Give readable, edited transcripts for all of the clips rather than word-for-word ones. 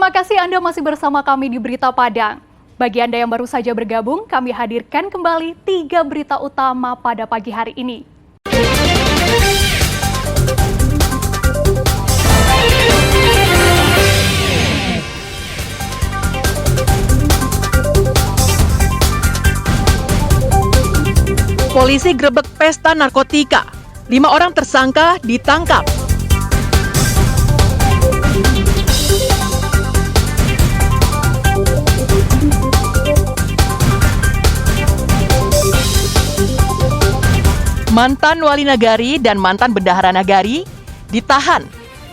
Terima kasih Anda masih bersama kami di Berita Padang. Bagi Anda yang baru saja bergabung, kami hadirkan kembali 3 berita utama pada pagi hari ini. Polisi grebek pesta narkotika. 5 orang tersangka ditangkap. Mantan wali nagari dan mantan bendahara nagari ditahan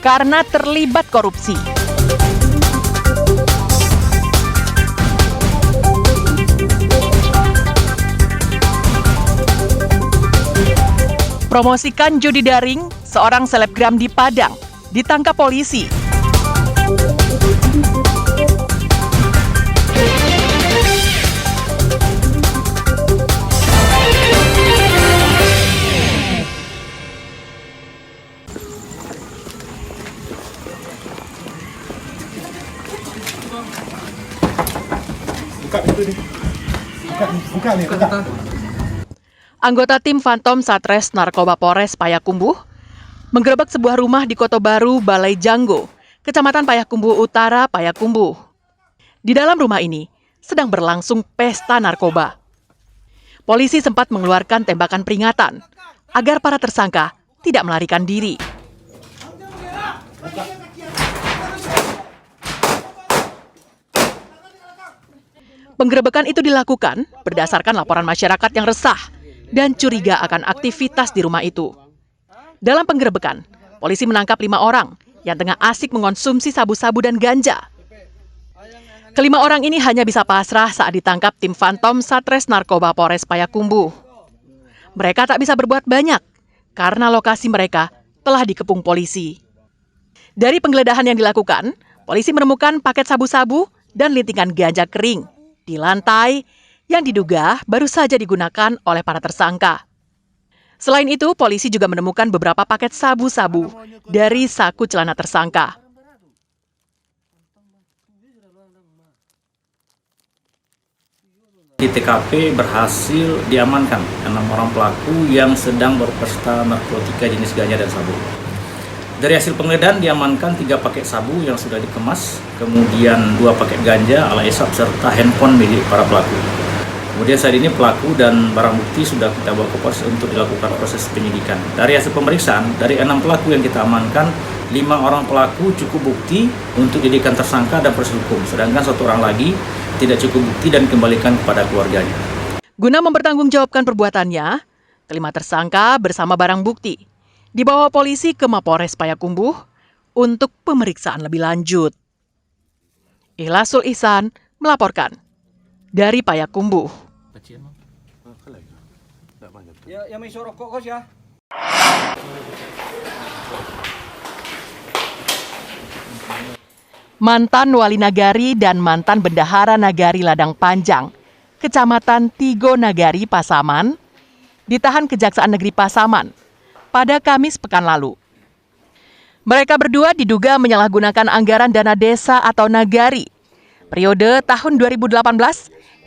karena terlibat korupsi. Promosikan judi daring, seorang selebgram di Padang ditangkap polisi. Buka nih. Anggota tim Phantom Satres Narkoba Polres Payakumbuh menggerebek sebuah rumah di Koto Baru, Balai Janggo, Kecamatan Payakumbuh Utara, Payakumbuh. Di dalam rumah ini sedang berlangsung pesta narkoba. Polisi sempat mengeluarkan tembakan peringatan agar para tersangka tidak melarikan diri. Penggerebekan itu dilakukan berdasarkan laporan masyarakat yang resah dan curiga akan aktivitas di rumah itu. Dalam penggerebekan, polisi menangkap 5 orang yang tengah asik mengonsumsi sabu-sabu dan ganja. Kelima orang ini hanya bisa pasrah saat ditangkap tim Phantom Satres Narkoba Polres Payakumbuh. Mereka tak bisa berbuat banyak karena lokasi mereka telah dikepung polisi. Dari penggeledahan yang dilakukan, polisi menemukan paket sabu-sabu dan lintingan ganja kering di lantai yang diduga baru saja digunakan oleh para tersangka. Selain itu, polisi juga menemukan beberapa paket sabu-sabu dari saku celana tersangka. Di TKP berhasil diamankan 6 orang pelaku yang sedang berpesta narkotika jenis ganja dan sabu. Dari hasil penggeledahan diamankan 3 paket sabu yang sudah dikemas, kemudian 2 paket ganja ala esap serta handphone milik para pelaku. Kemudian saat ini pelaku dan barang bukti sudah kita bawa ke Polres untuk dilakukan proses penyidikan. Dari hasil pemeriksaan, dari 6 pelaku yang kita amankan, 5 orang pelaku cukup bukti untuk dijadikan tersangka dan proses hukum. Sedangkan 1 orang lagi tidak cukup bukti dan dikembalikan kepada keluarganya. Guna mempertanggungjawabkan perbuatannya, kelima tersangka bersama barang bukti dibawa polisi ke Mapolres Payakumbuh untuk pemeriksaan lebih lanjut. Ihlasul Ihsan melaporkan dari Payakumbuh. Ya may sorok ko siya. Mantan wali nagari dan mantan bendahara nagari Ladang Panjang, Kecamatan Tigo Nagari, Pasaman, ditahan Kejaksaan Negeri Pasaman pada Kamis pekan lalu. Mereka berdua diduga menyalahgunakan anggaran dana desa atau nagari periode tahun 2018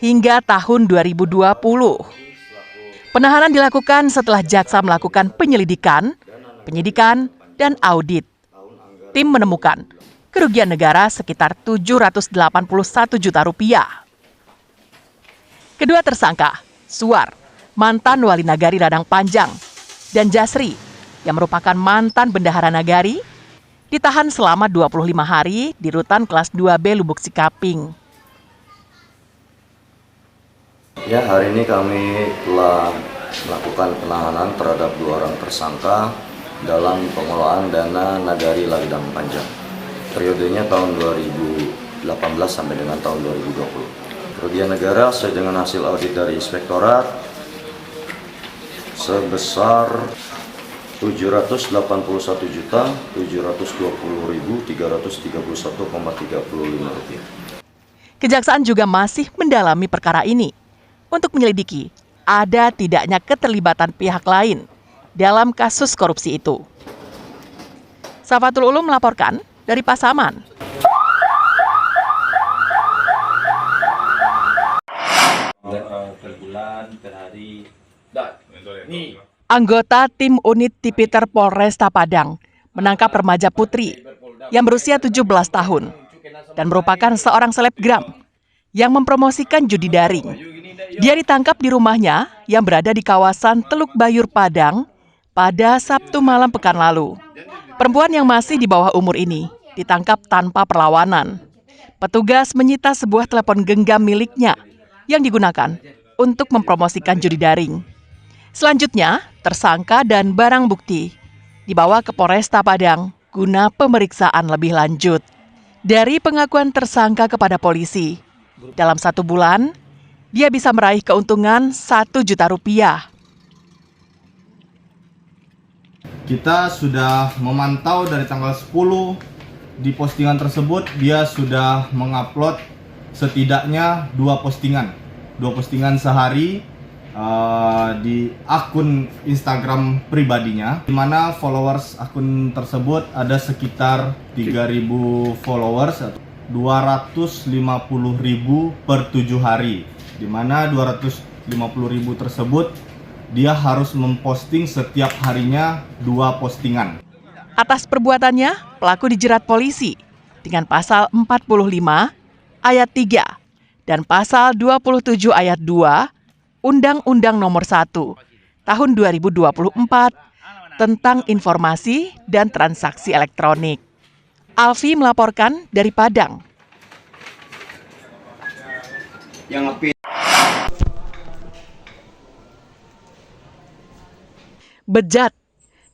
hingga tahun 2020. Penahanan dilakukan setelah jaksa melakukan penyelidikan, penyidikan, dan audit. Tim menemukan kerugian negara sekitar 781 juta rupiah. Kedua tersangka, Suar, mantan wali nagari Ladang Panjang, dan Jasri, yang merupakan mantan bendahara nagari, ditahan selama 25 hari di Rutan Kelas 2B Lubuk Sikaping. Ya, hari ini kami telah melakukan penahanan terhadap 2 orang tersangka dalam pengelolaan dana nagari Ladang Panjang. Periodenya tahun 2018 sampai dengan tahun 2020. Kerugian negara sesuai dengan hasil audit dari Inspektorat sebesar Rp781.720.331,35. Kejaksaan juga masih mendalami perkara ini untuk menyelidiki ada tidaknya keterlibatan pihak lain dalam kasus korupsi itu. Safatul Ulum melaporkan dari Pasaman. bulan per hari. Anggota tim unit Tipiter Polresta Padang menangkap remaja putri yang berusia 17 tahun dan merupakan seorang selebgram yang mempromosikan judi daring. Dia ditangkap di rumahnya yang berada di kawasan Teluk Bayur, Padang pada Sabtu malam pekan lalu. Perempuan yang masih di bawah umur ini ditangkap tanpa perlawanan. Petugas menyita sebuah telepon genggam miliknya yang digunakan untuk mempromosikan judi daring. Selanjutnya, tersangka dan barang bukti dibawa ke Polresta Padang guna pemeriksaan lebih lanjut. Dari pengakuan tersangka kepada polisi, dalam 1 bulan, dia bisa meraih keuntungan Rp1 juta. Kita sudah memantau dari tanggal 10 di postingan tersebut, dia sudah mengupload setidaknya 2 postingan sehari di akun Instagram pribadinya, di mana followers akun tersebut ada sekitar 3.000 followers, 250.000 per 7 hari, di mana 250.000 tersebut dia harus memposting setiap harinya 2 postingan. Atas perbuatannya, pelaku dijerat polisi dengan pasal 45 ayat 3 dan pasal 27 ayat 2 Undang-Undang Nomor 1 Tahun 2024 tentang Informasi dan Transaksi Elektronik. Alfi melaporkan dari Padang. Bejat.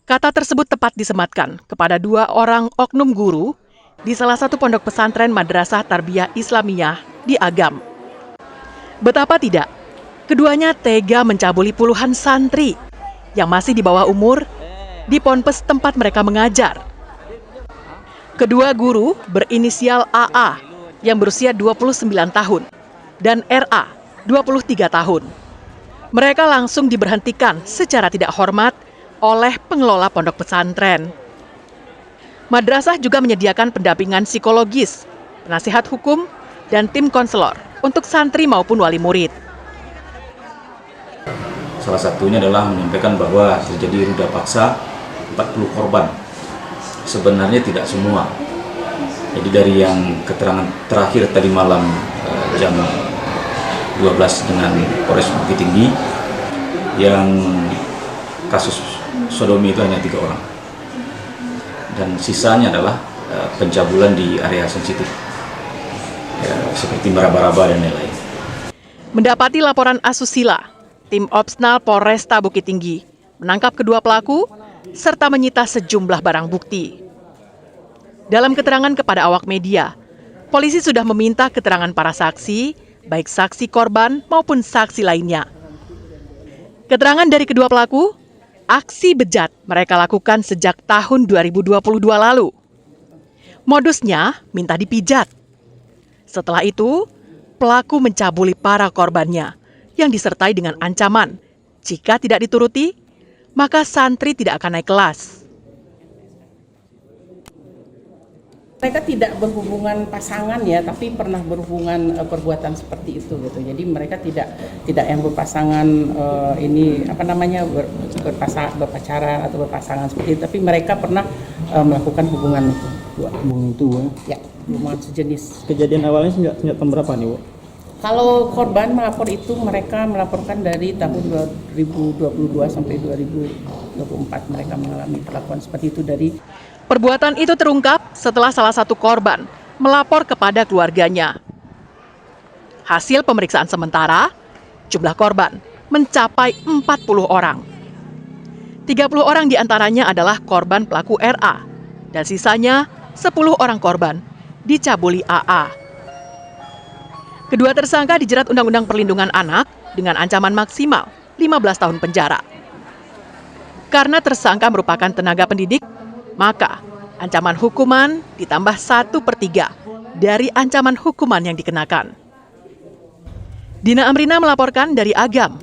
Kata tersebut tepat disematkan kepada 2 orang oknum guru di salah satu pondok pesantren Madrasah Tarbiyah Islamiyah di Agam. Betapa tidak, keduanya tega mencabuli puluhan santri yang masih di bawah umur di ponpes tempat mereka mengajar. Kedua guru berinisial AA yang berusia 29 tahun dan RA 23 tahun. Mereka langsung diberhentikan secara tidak hormat oleh pengelola pondok pesantren. Madrasah juga menyediakan pendampingan psikologis, penasihat hukum, dan tim konselor untuk santri maupun wali murid. Salah satunya adalah menyampaikan bahwa terjadi ruda paksa 40 korban. Sebenarnya tidak semua. Jadi dari yang keterangan terakhir tadi malam jam 12 dengan Polres Bukit Tinggi, yang kasus sodomi itu hanya 3 orang. Dan sisanya adalah pencabulan di area sensitif, seperti meraba-raba dan lain-lain. Mendapati laporan asusila, tim Opsnal Polresta Bukit Tinggi menangkap kedua pelaku serta menyita sejumlah barang bukti. Dalam keterangan kepada awak media, polisi sudah meminta keterangan para saksi, baik saksi korban maupun saksi lainnya. Keterangan dari kedua pelaku, aksi bejat mereka lakukan sejak tahun 2022 lalu. Modusnya minta dipijat. Setelah itu, pelaku mencabuli para korbannya yang disertai dengan ancaman, jika tidak dituruti, maka santri tidak akan naik kelas. Mereka tidak berhubungan pasangan ya, tapi pernah berhubungan perbuatan seperti itu gitu. Jadi mereka tidak yang berpasangan berpacaran atau berpasangan seperti itu, tapi mereka pernah melakukan hubungan itu. Hubungan itu, ya, hubungan sejenis. Kejadian awalnya sejak tahun berapa nih, Bu? Kalau korban melapor itu, mereka melaporkan dari tahun 2022 sampai 2024 mereka mengalami perlakuan seperti itu dari. Perbuatan itu terungkap setelah salah satu korban melapor kepada keluarganya. Hasil pemeriksaan sementara, jumlah korban mencapai 40 orang. 30 orang diantaranya adalah korban pelaku RA, dan sisanya 10 orang korban dicabuli AA. Kedua tersangka dijerat Undang-Undang Perlindungan Anak dengan ancaman maksimal 15 tahun penjara. Karena tersangka merupakan tenaga pendidik, maka ancaman hukuman ditambah 1/3 dari ancaman hukuman yang dikenakan. Dina Amrina melaporkan dari Agam.